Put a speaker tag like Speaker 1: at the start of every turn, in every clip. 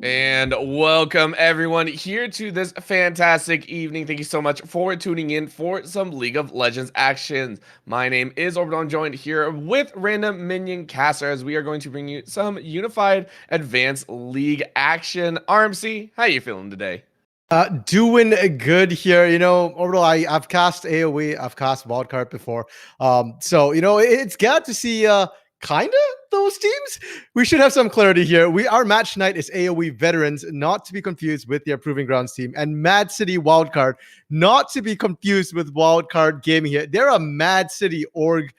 Speaker 1: And welcome everyone here to this fantastic evening. Thank you so much for tuning in for some League of Legends actions. My name is Orbital, joined here with Random Minion Caster as we are going to bring you some unified advanced league action. RMC, how you feeling today?
Speaker 2: Doing good here. Orbital, I've cast AOE, I've cast Wildcard before. So it's good to see kinda those teams. We should have some clarity here. Our match tonight is AOE veterans, not to be confused with their Proving Grounds team, and Mad City Wildcard, not to be confused with Wildcard Gaming here. They're a Mad City org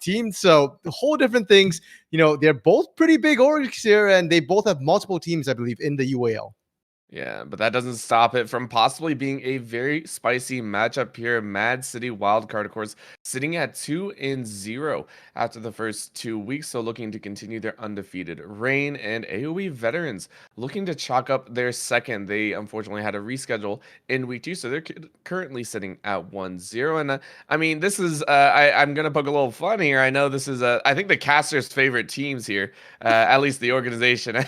Speaker 2: team, so whole different things. They're both pretty big orgs here, and they both have multiple teams, I believe, in the UAL.
Speaker 1: Yeah, but that doesn't stop it from possibly being a very spicy matchup here. Mad City Wildcard, of course, sitting at 2-0 after the first 2 weeks, so looking to continue their undefeated reign. And AOE veterans looking to chalk up their second. They unfortunately had a reschedule in week 2, so they're currently sitting at 1-0. And I mean, this is I'm gonna poke a little fun here. I know this is I think the caster's favorite teams here, at least the organization.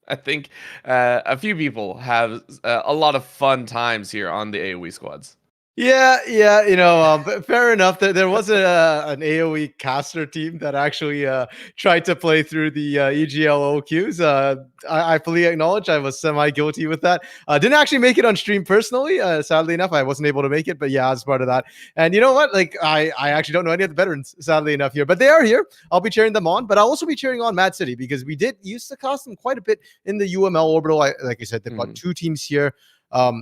Speaker 1: I think a few people have a lot of fun times here on the AOE squads.
Speaker 2: Yeah, but fair enough. There was an AOE caster team that actually tried to play through the EGL OQs. I fully acknowledge I was semi-guilty with that. Didn't actually make it on stream personally. Sadly enough, I wasn't able to make it, but yeah, as part of that. And you know what? Like, I actually don't know any of the veterans, sadly enough, here, but they are here. I'll be cheering them on, but I'll also be cheering on Mad City because we did used to cast them quite a bit in the UML Orbital. Like I said, they've got two teams here.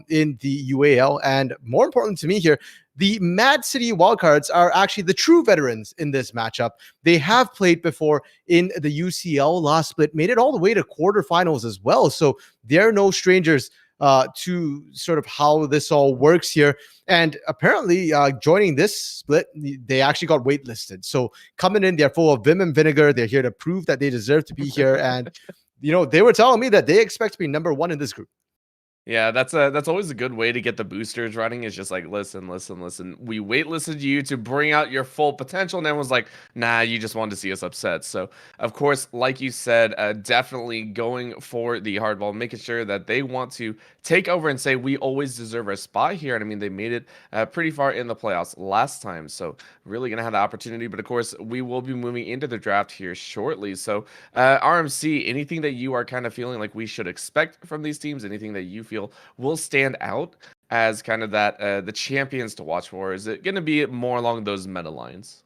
Speaker 2: In the UAL, and more important to me here, the Mad City Wildcards are actually the true veterans in this matchup. They have played before in the UCL last split, made it all the way to quarterfinals as well, so they're no strangers to sort of how this all works here. And apparently joining this split, they actually got waitlisted, so coming in, they're full of vim and vinegar. They're here to prove that they deserve to be here, and they were telling me that they expect to be number one in this group.
Speaker 1: Yeah, that's always a good way to get the boosters running. Is just like, listen. We waitlisted you to bring out your full potential, and everyone's like, nah, you just wanted to see us upset. So, of course, like you said, definitely going for the hardball, making sure that they want to take over and say we always deserve our spot here. And I mean, they made it pretty far in the playoffs last time, so really gonna have the opportunity. But of course, we will be moving into the draft here shortly. So, RMC, anything that you are kind of feeling like we should expect from these teams? Anything that you feel will stand out as kind of that the champions to watch for? Is it going to be more along those meta lines?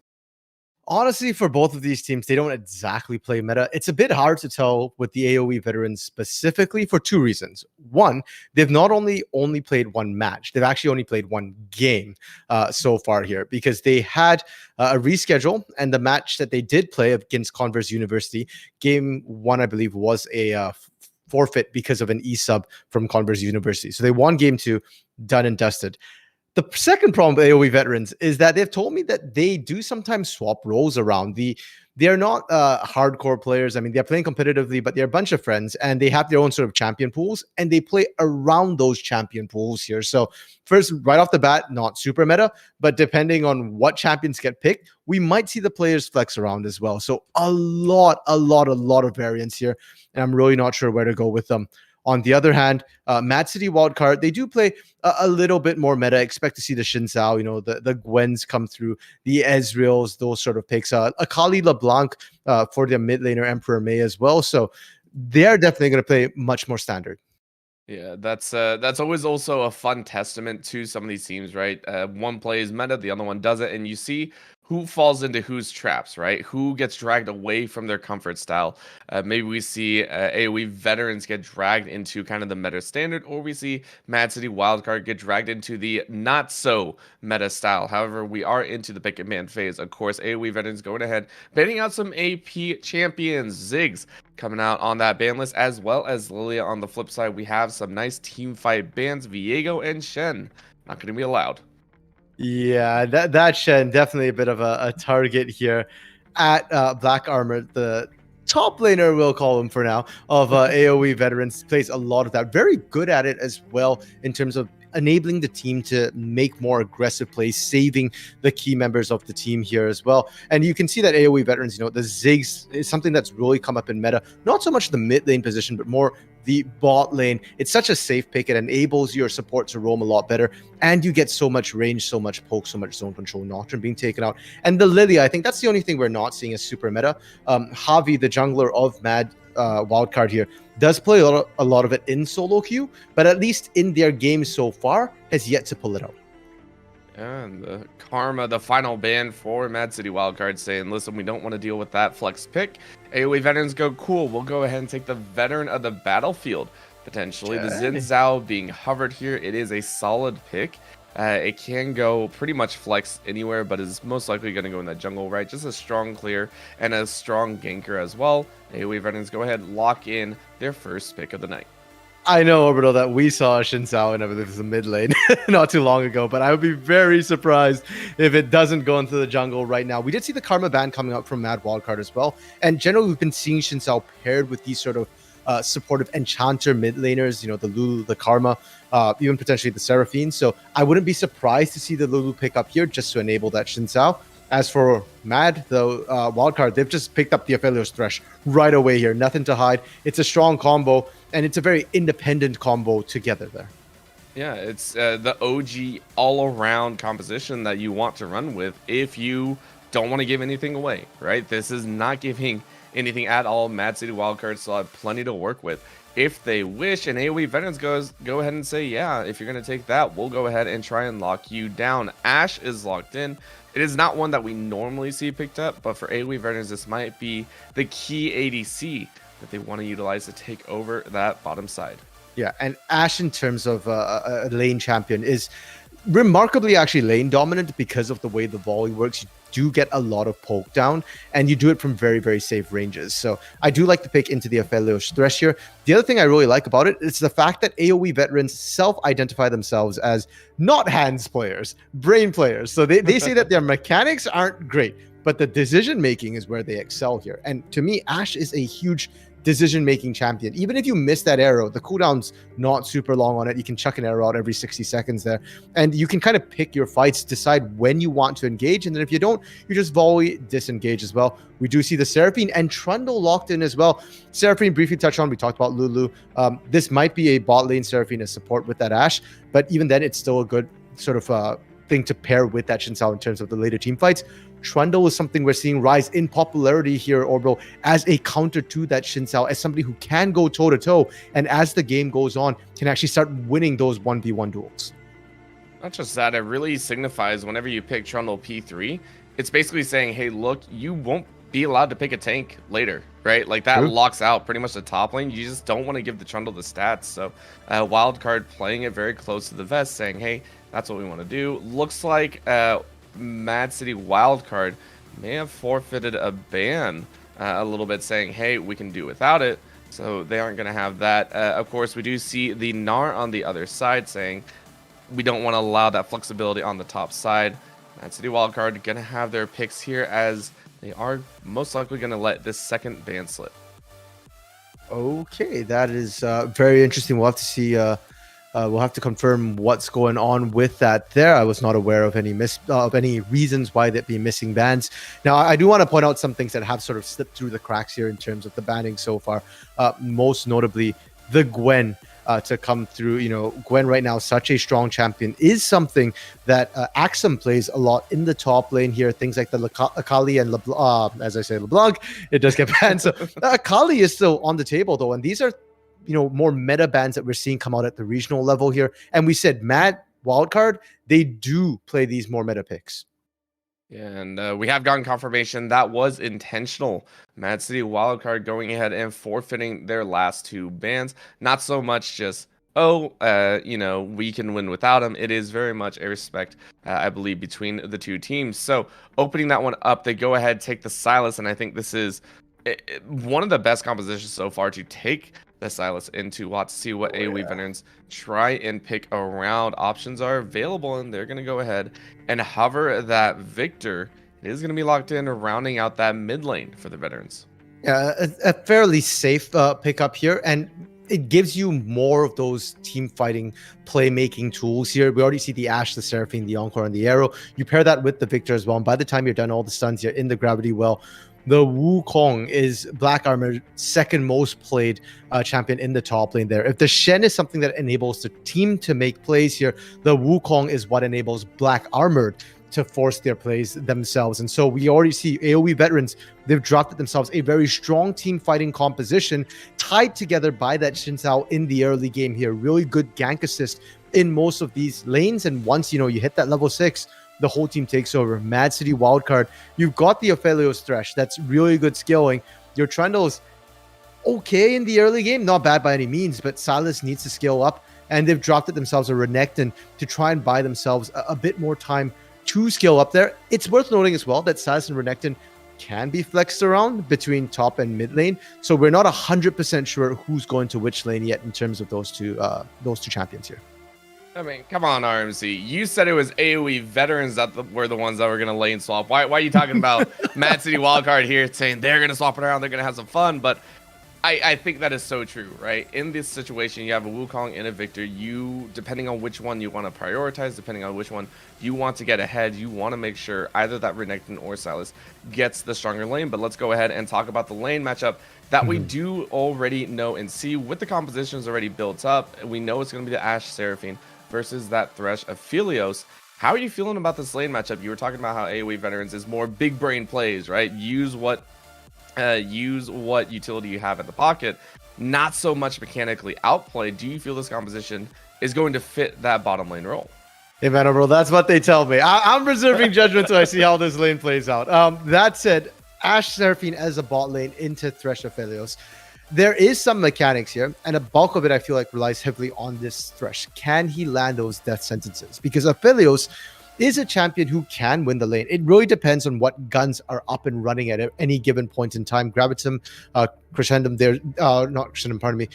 Speaker 2: Honestly, for both of these teams, they don't exactly play meta. It's a bit hard to tell with the AOE veterans specifically for two reasons. One, they've not only played one match, they've actually only played one game so far here, because they had a reschedule, and the match that they did play against Converse University, game one, I believe, was a forfeit because of an e-sub from Converse University. So they won game two, done and dusted. The second problem with AOE veterans is that they've told me that they do sometimes swap roles around. They're not hardcore players. I mean, they're playing competitively, but they're a bunch of friends, and they have their own sort of champion pools, and they play around those champion pools here. So first, right off the bat, not super meta, but depending on what champions get picked, we might see the players flex around as well. So a lot of variance here, and I'm really not sure where to go with them. On the other hand, Mad City Wildcard, they do play a little bit more meta. Expect to see the Xin Zhao, the Gwens come through, the Ezreals, those sort of picks. A Kali LeBlanc for their mid laner, Emperor May as well. So they're definitely going to play much more standard.
Speaker 1: Yeah, that's always also a fun testament to some of these teams, right? One plays meta, the other one doesn't, and you see who falls into whose traps, right? Who gets dragged away from their comfort style. Maybe we see AOE veterans get dragged into kind of the meta standard, or we see Mad City Wildcard get dragged into the not so meta style. However, we are into the pick and ban phase. Of course, AOE veterans going ahead, banning out some AP champions. Ziggs coming out on that ban list, as well as Lilia on the flip side. We have some nice team fight bans, Viego and Shen. Not going to be allowed.
Speaker 2: Yeah, that Shen definitely a bit of a target here at Black Armor. The top laner, we'll call him for now, of AOE veterans, plays a lot of that. Very good at it as well in terms of enabling the team to make more aggressive plays, saving the key members of the team here as well. And you can see that AOE veterans, the Ziggs is something that's really come up in meta. Not so much the mid lane position, but more the bot lane. It's such a safe pick. It enables your support to roam a lot better, and you get so much range, so much poke, so much zone control. Nocturne being taken out, and the Lilia, I think that's the only thing we're not seeing as super meta. Javi, the jungler of mAAD Wildcard here, does play a lot of it in solo queue, but at least in their game so far has yet to pull it out.
Speaker 1: And the Karma, the final ban for Mad City Wildcard, saying, listen, we don't want to deal with that flex pick. AOE veterans go, cool, we'll go ahead and take the veteran of the battlefield. Potentially, the Xin Zhao being hovered here. It is a solid pick. It can go pretty much flex anywhere, but is most likely going to go in the jungle, right? Just a strong clear and a strong ganker as well. AOE veterans go ahead, lock in their first pick of the night.
Speaker 2: I know, Orbital, that we saw Xin Zhao in, I believe, the mid lane not too long ago, but I would be very surprised if it doesn't go into the jungle right now. We did see the Karma ban coming out from mAAD Wildcard as well, and generally we've been seeing Xin Zhao paired with these sort of supportive enchanter mid laners, you know, the Lulu, the Karma, even potentially the Seraphine. So I wouldn't be surprised to see the Lulu pick up here just to enable that Xin Zhao. As for mAAD, the Wildcard, they've just picked up the Aphelios Thresh right away here. Nothing to hide. It's a strong combo, and it's a very independent combo together there.
Speaker 1: Yeah, it's the OG all-around composition that you want to run with if you don't want to give anything away, right? This is not giving anything at all. Mad City Wildcard still have plenty to work with. If they wish, and AOE Veterans go ahead and say, yeah, if you're going to take that, we'll go ahead and try and lock you down. Ashe is locked in. It is not one that we normally see picked up, but for AOE Veterans, this might be the key ADC that they want to utilize to take over that bottom side.
Speaker 2: Yeah, and Ashe, in terms of a lane champion, is remarkably actually lane dominant because of the way the volley works. You do get a lot of poke down, and you do it from very, very safe ranges. So I do like the pick into the Aphelios Thresh here. The other thing I really like about it is the fact that AOE veterans self-identify themselves as not hands players, brain players. So they say that their mechanics aren't great, but the decision-making is where they excel here. And to me, Ashe is a huge decision-making champion. Even if you miss that arrow, the cooldown's not super long on it. You can chuck an arrow out every 60 seconds there, and you can kind of pick your fights, decide when you want to engage, and then if you don't, you just volley disengage as well. We do see the Seraphine and Trundle locked in as well. Seraphine, briefly touched on, we talked about Lulu. This might be a bot lane Seraphine as support with that Ashe, but even then, it's still a good sort of thing to pair with that Xin Zhao in terms of the later team fights. Trundle is something we're seeing rise in popularity here, Orbital, as a counter to that Xin Zhao, as somebody who can go toe-to-toe, and as the game goes on, can actually start winning those 1v1 duels.
Speaker 1: Not just that, it really signifies whenever you pick Trundle P3, it's basically saying, hey, look, you won't be allowed to pick a tank later, right? Like that locks out pretty much the top lane. You just don't want to give the Trundle the stats. So Wildcard playing it very close to the vest, saying, hey, that's what we want to do. Looks like Mad City Wildcard may have forfeited a ban a little bit, saying, hey, we can do without it. So they aren't going to have that. Of course, we do see the Gnar on the other side saying we don't want to allow that flexibility on the top side. Mad City Wildcard going to have their picks here, as they are most likely going to let this second ban slip.
Speaker 2: Okay, that is very interesting. We'll have to see. We'll have to confirm what's going on with that there. I was not aware of any any reasons why they'd be missing bans. Now, I do want to point out some things that have sort of slipped through the cracks here in terms of the banning so far. Most notably, the Gwen to come through. You know, Gwen right now, such a strong champion, is something that Axum plays a lot in the top lane here. Things like the Akali and as I say, LeBlanc, it does get banned. So Akali is still on the table though, and these are, you know, more meta bans that we're seeing come out at the regional level here. And we said mAAD Wildcard, they do play these more meta picks.
Speaker 1: Yeah, and we have gotten confirmation that was intentional. Mad City Wildcard going ahead and forfeiting their last two bans. Not so much just, you know, we can win without them. It is very much a respect, I believe, between the two teams. So opening that one up, they go ahead, take the Sylas, and I think this is one of the best compositions so far to take the Sylas into. We'll have to see what AOE veterans try and pick around. Options are available, and they're going to go ahead and hover that Victor. It is going to be locked in, rounding out that mid lane for the veterans.
Speaker 2: Yeah, a fairly safe pickup here, and it gives you more of those team fighting playmaking tools here. We already see the Ashe, the Seraphine, the Encore, and the Arrow. You pair that with the Victor as well, and by the time you're done all the stuns, you're in the gravity well. the Wukong is Black Armor second most played champion in the top lane there. If the Shen is something that enables the team to make plays here, the Wukong is what enables Black Armored to force their plays themselves. And so we already see AOE veterans, they've drafted themselves a very strong team fighting composition tied together by that Xin Zhao in the early game here. Really good gank assist in most of these lanes. And once, you hit that level 6, the whole team takes over. Mad City Wildcard, you've got the Aphelios Thresh. That's really good scaling. Your Trundle's okay in the early game, not bad by any means, but Silas needs to scale up. And they've drafted themselves a Renekton to try and buy themselves a bit more time to scale up there. It's worth noting as well that Silas and Renekton can be flexed around between top and mid lane. So we're not 100% sure who's going to which lane yet in terms of those two champions here.
Speaker 1: I mean, come on, RMC. You said it was AOE veterans that were the ones that were going to lane swap. Why are you talking about Mad City Wildcard here saying they're going to swap it around, they're going to have some fun? But I think that is so true, right? In this situation, you have a Wukong and a Victor. You, depending on which one you want to prioritize, depending on which one you want to get ahead, you want to make sure either that Renekton or Silas gets the stronger lane. But let's go ahead and talk about the lane matchup that we do already know and see with the compositions already built up. We know it's going to be the Ashe Seraphine versus that Thresh Aphelios. How are you feeling about this lane matchup? You were talking about how AOE veterans is more big brain plays, right? Use what utility you have in the pocket, not so much mechanically outplay. Do you feel this composition is going to fit that bottom lane role?
Speaker 2: Hey, man, bro, that's what they tell me. I'm reserving judgment until I see how this lane plays out. That said, Ashe Seraphine as a bot lane into Thresh Aphelios. There is some mechanics here, and a bulk of it I feel like relies heavily on this Thresh. Can he land those death sentences? Because Aphelios is a champion who can win the lane. It really depends on what guns are up and running at any given point in time. Gravitum, Crescendum, not Crescendum, pardon me.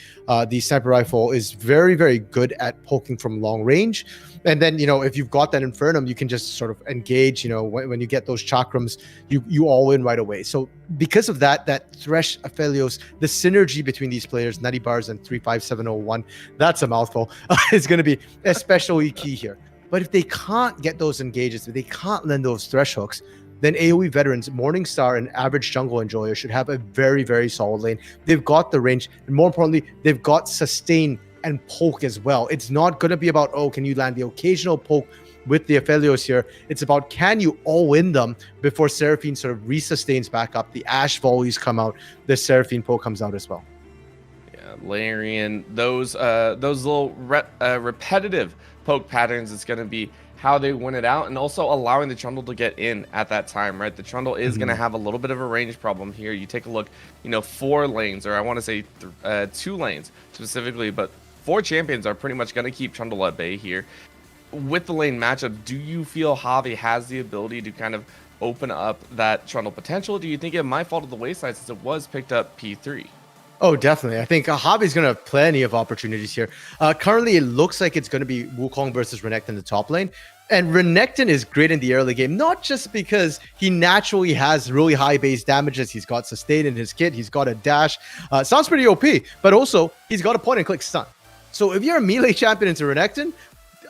Speaker 2: The sniper rifle is very, very good at poking from long range. And then, if you've got that Infernum, you can just sort of engage, when you get those chakrams, you all in right away. So because of that Thresh Aphelios, the synergy between these players, Nutty Bars and 35701, that's a mouthful, is going to be especially key here. But if they can't get those engages, if they can't lend those Thresh hooks, then AOE veterans, Morningstar, and average jungle enjoyer should have a very, very solid lane. They've got the range, and more importantly, they've got sustain and poke as well. It's not going to be about, can you land the occasional poke with the Aphelios here? It's about, can you all-in them before Seraphine sort of resustains back up, the Ashe volleys come out, the Seraphine poke comes out as well.
Speaker 1: Yeah, layering in those little repetitive poke patterns, it's going to be how they win it out, and also allowing the Trundle to get in at that time, right? The Trundle is going to have a little bit of a range problem here. You take a look, 4 lanes, or I want to say 2 lanes specifically, but 4 champions are pretty much going to keep Trundle at bay here. With the lane matchup, do you feel Javi has the ability to kind of open up that Trundle potential? Do you think it might fall to the wayside since it was picked up P3?
Speaker 2: Oh, definitely. I think Javi's going to have plenty of opportunities here. Currently, it looks like it's going to be Wukong versus Renekton in the top lane. And Renekton is great in the early game, not just because he naturally has really high base damages. He's got sustain in his kit. He's got a dash. Sounds pretty OP, but also he's got a point and click stun. So if you're a melee champion into Renekton,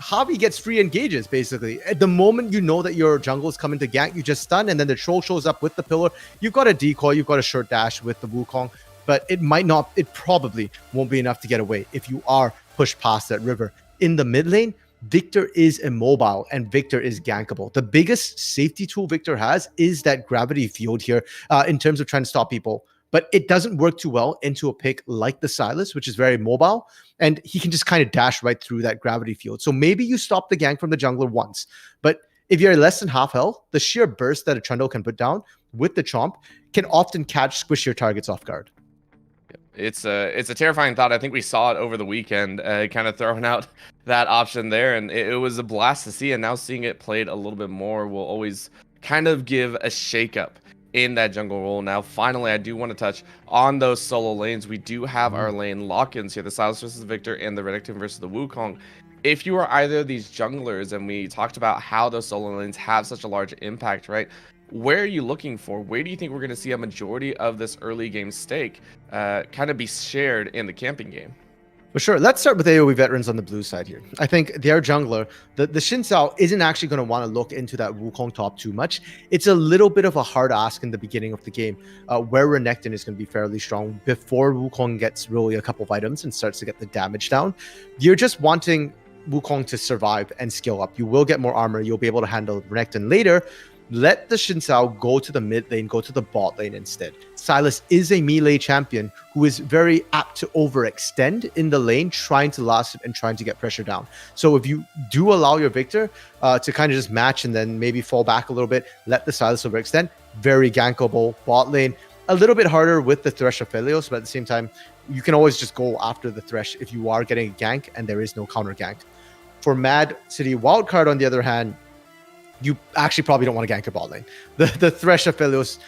Speaker 2: Javi gets free engages, basically. At the moment you know that your jungle is coming to gank, you just stun, and then the troll shows up with the pillar. You've got a decoy, you've got a short dash with the Wukong. But it probably won't be enough to get away if you are pushed past that river. In the mid lane, Victor is immobile and Victor is gankable. The biggest safety tool Victor has is that gravity field here in terms of trying to stop people. But it doesn't work too well into a pick like the Silas, which is very mobile. And he can just kind of dash right through that gravity field. So maybe you stop the gank from the jungler once. But if you're less than half health, the sheer burst that a Trundle can put down with the Chomp can often squish your targets off guard.
Speaker 1: It's a terrifying thought. I think we saw it over the weekend, kind of throwing out that option there, and it was a blast to see. And now seeing it played a little bit more will always kind of give a shakeup in that jungle role. Now, finally, I do want to touch on those solo lanes. We do have our lane lock-ins here: the Silas versus the Victor and the Renekton versus the Wukong. If you are either of these junglers, and we talked about how those solo lanes have such a large impact, right? Where are you looking for? Where do you think we're going to see a majority of this early game stake kind of be shared in the camping game?
Speaker 2: For sure. Let's start with AoE veterans on the blue side here. I think their jungler, the Xin Zhao, isn't actually going to want to look into that Wukong top too much. It's a little bit of a hard ask in the beginning of the game, where Renekton is going to be fairly strong before Wukong gets really a couple of items and starts to get the damage down. You're just wanting Wukong to survive and skill up. You will get more armor. You'll be able to handle Renekton later. Let the Xin Zhao go to the mid lane, go to the bot lane instead. Sylas is a melee champion who is very apt to overextend in the lane, trying to last it and trying to get pressure down. So if you do allow your Victor to kind of just match and then maybe fall back a little bit, let the Sylas overextend, very gankable bot lane. A little bit harder with the Thresh of Philios, but at the same time, you can always just go after the Thresh if you are getting a gank and there is no counter gank. For Mad City Wildcard, on the other hand, you actually probably don't want to gank your bot lane. The Thresh of Philios,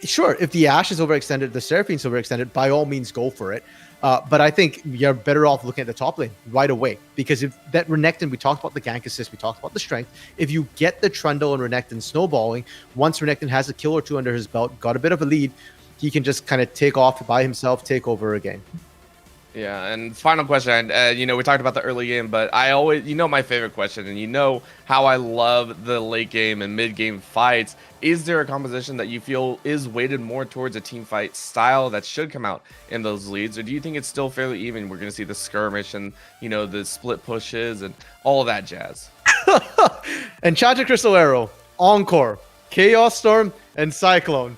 Speaker 2: sure, if the Ashe is overextended, the Seraphine's overextended, by all means go for it. But I think you're better off looking at the top lane right away. Because if that Renekton, we talked about the gank assist, we talked about the strength. If you get the Trundle and Renekton snowballing, once Renekton has a kill or two under his belt, got a bit of a lead, he can just kind of take off by himself, take over again.
Speaker 1: Yeah, and final question. We talked about the early game, but I always, my favorite question, and you know how I love the late game and mid game fights. Is there a composition that you feel is weighted more towards a team fight style that should come out in those leads, or do you think it's still fairly even? We're going to see the skirmish and the split pushes and all of that jazz.
Speaker 2: Enchanted Crystal Arrow, Encore, Chaos Storm, and Cyclone.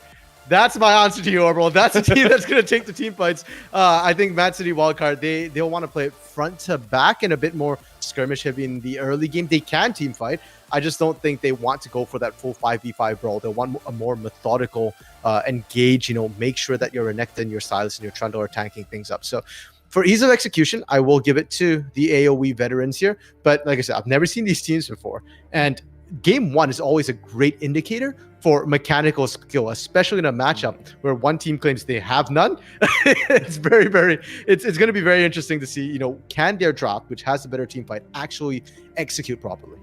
Speaker 2: That's my answer to you, Orbital. That's a team that's going to take the team fights. I think Mad City Wildcard, they'll want to play it front to back and a bit more skirmish heavy in the early game. They can team fight. I just don't think they want to go for that full 5v5 brawl. They want a more methodical engage, make sure that your Renekton, your Sylas, and your Trundle are tanking things up. So for ease of execution, I will give it to the AoE veterans here. But like I said, I've never seen these teams before. And game one is always a great indicator for mechanical skill, especially in a matchup where one team claims they have none. It's very, it's going to be very interesting to see, can their draft, which has a better team fight, actually execute properly.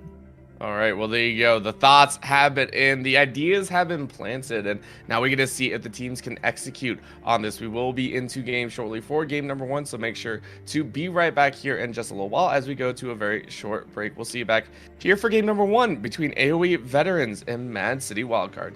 Speaker 1: All right, well, there you go. The thoughts have been in, the ideas have been planted, and now we're going to see if the teams can execute on this. We will be into game shortly for game number one, so make sure to be right back here in just a little while as we go to a very short break. We'll see you back here for game number one between AOE Veterans and Mad City Wildcard.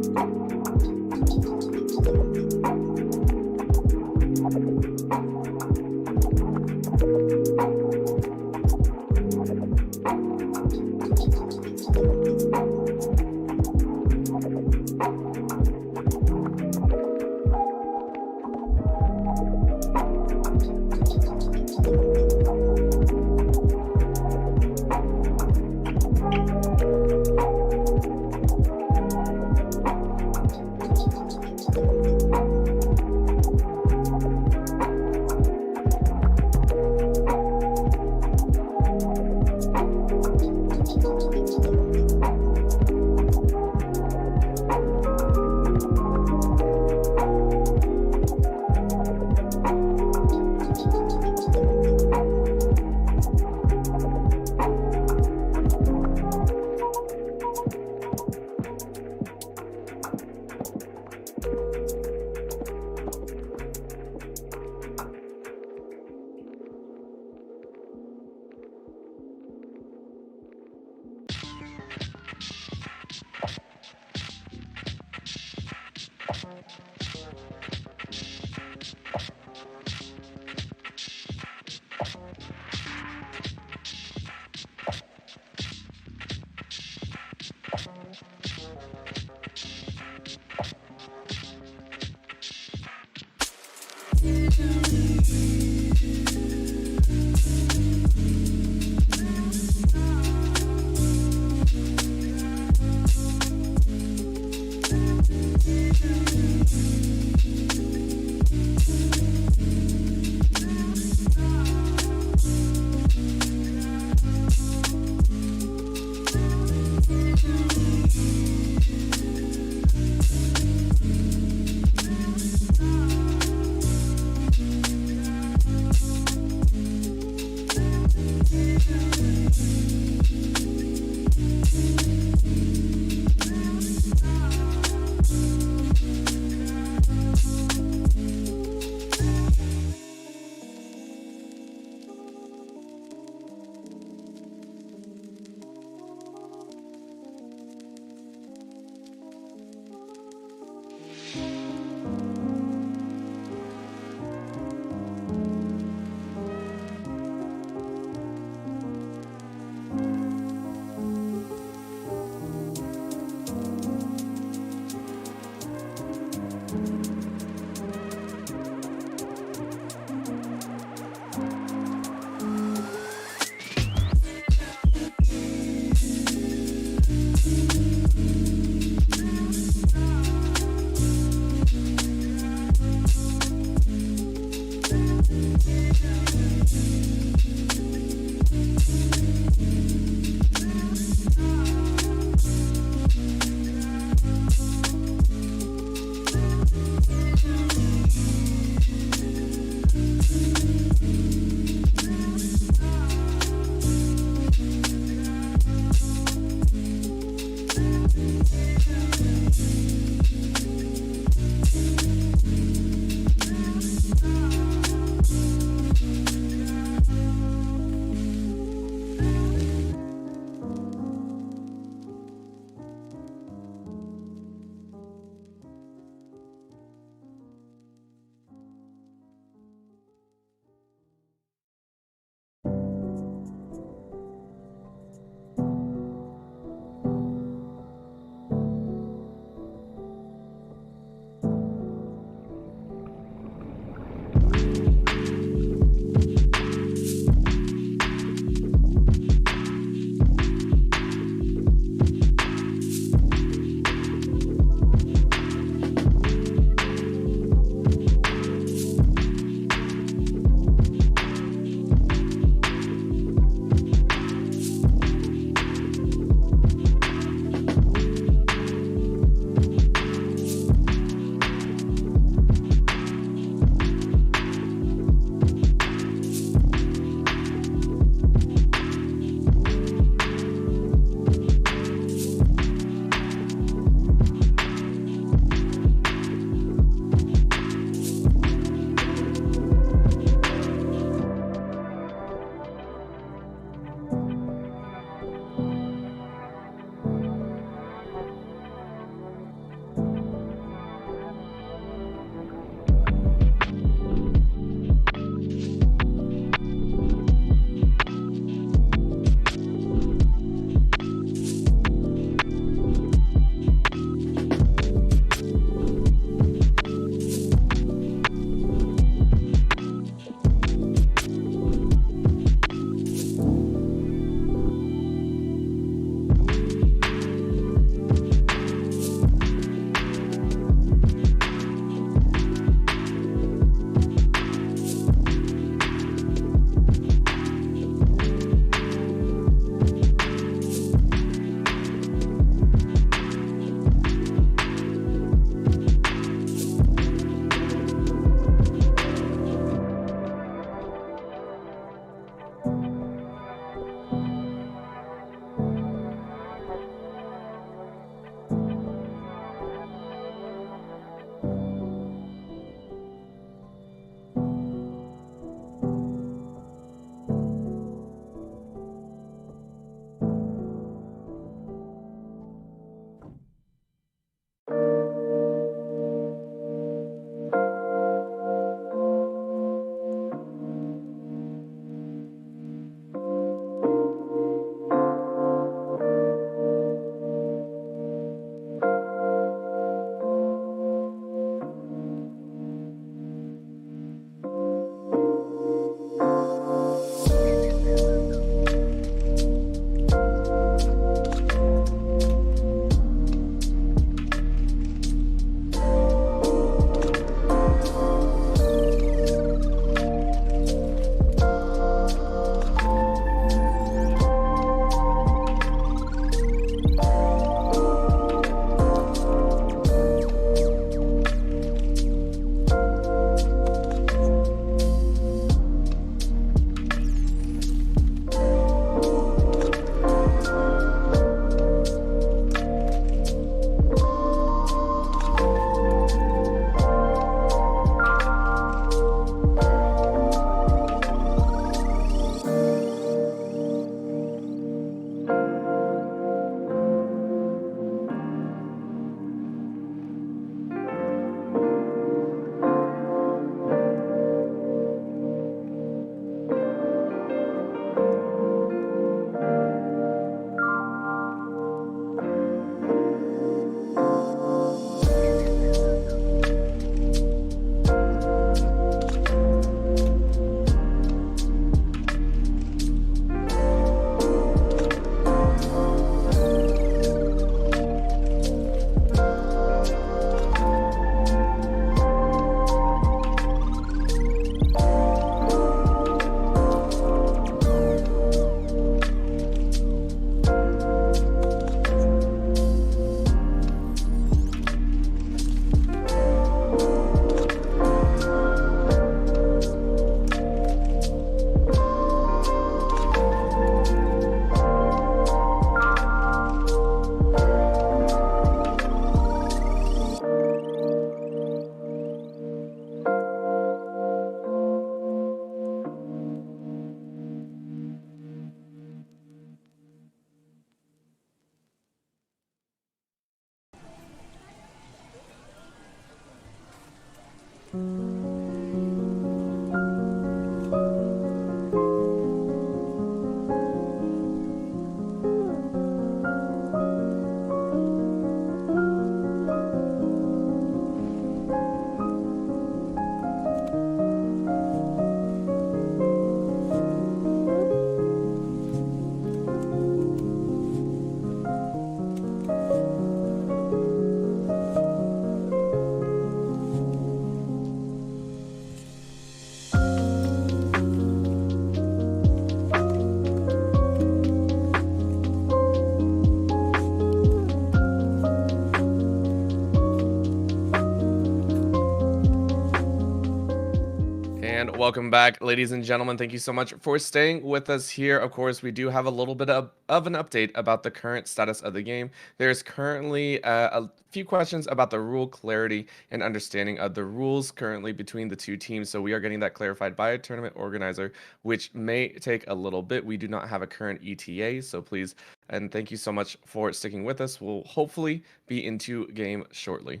Speaker 1: welcome back, ladies and gentlemen. Thank you so much for staying with us here. Of course, we do have a little bit of an update about the current status of the game. There's currently a few questions about the rule clarity and understanding of the rules currently between the two teams. So we are getting that clarified by a tournament organizer, which may take a little bit. We do not have a current ETA, so please, and thank you so much for sticking with us. We'll hopefully be into game shortly.